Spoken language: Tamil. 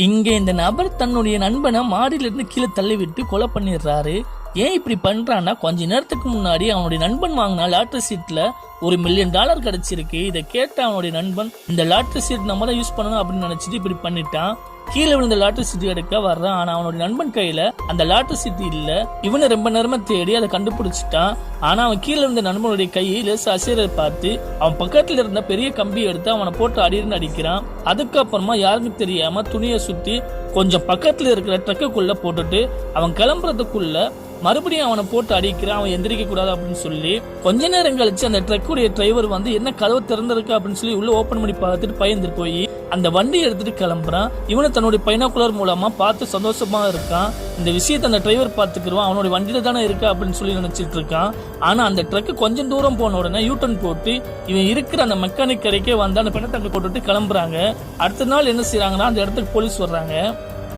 இங்க இந்த நபர் தன்னுடைய நண்பனை மாடியிலிருந்து கீழே தள்ளிவிட்டு கொலை பண்ணிடுறாரு. ஏன் இப்படி பண்றான்னா, கொஞ்ச நேரத்துக்கு முன்னாடி அவனுடைய நண்பன் வாங்கின லாட்டரி சீட்ல $1 மில்லியன் கிடைச்சிருக்கு. இதை கேட்ட அவனுடைய நண்பன் இந்த லாட்டரி சீட் நம்ம தான் யூஸ் பண்ணணும் அப்படின்னு நினைச்சிட்டு இப்படி பண்ணிட்டான். கீழே விழுந்த லாட்டரி சீட்டு எடுக்க வர்றான். ஆனா அவனுடைய நண்பன் கையில அந்த லாட்டரி சீட்டு இல்ல. இவனை ரொம்ப நேரமா தேடி அதை கண்டுபிடிச்சிட்டான். ஆனா அவன் கீழே இருந்த நண்பனுடைய கையை லேசா அசைறதை பார்த்து அவன் பக்கத்துல இருந்த பெரிய கம்பியை எடுத்து அவனை போட்டு அடின்னு அடிக்கிறான். அதுக்கப்புறமா யாருக்கும் தெரியாம துணியை சுத்தி கொஞ்சம் பக்கத்துல இருக்கிற ட்ரக்குக்குள்ள போட்டுட்டு அவன் கிளம்புறதுக்குள்ள மறுபடியும் அவனை போட்டு அடிக்கிறான். அவன் எந்திரிக்க கூடாது அப்படின்னு சொல்லி கொஞ்ச நேரம் கழிச்சு அந்த ட்ரக்குடைய டிரைவர் வந்து என்ன கதவு திறந்திருக்கு அப்படின்னு சொல்லி உள்ள ஓபன் பண்ணி பார்த்துட்டு பயந்துட்டு போய் அந்த வண்டியை எடுத்துட்டு கிளம்புறான். இவனை தன்னுடைய பைனாகுலர் மூலமா பார்த்து சந்தோஷமா இருக்கான். இந்த விஷயத்தை அந்த டிரைவர் பார்த்துக்கிடுவான். அவனுடைய வண்டியில தானே இருக்கா அப்படின்னு சொல்லி நினைச்சிட்டு இருக்கான். ஆனா அந்த ட்ரக் கொஞ்சம் தூரம் போன உடனே யூட்டன் போட்டு இவன் இருக்கிற அந்த மெக்கானிக் கடைக்கே வந்து அந்த பணத்தை போட்டுட்டு கிளம்புறாங்க. அடுத்த நாள் என்ன செய்யறாங்கன்னா, அந்த இடத்துக்கு போலீஸ் வர்றாங்க.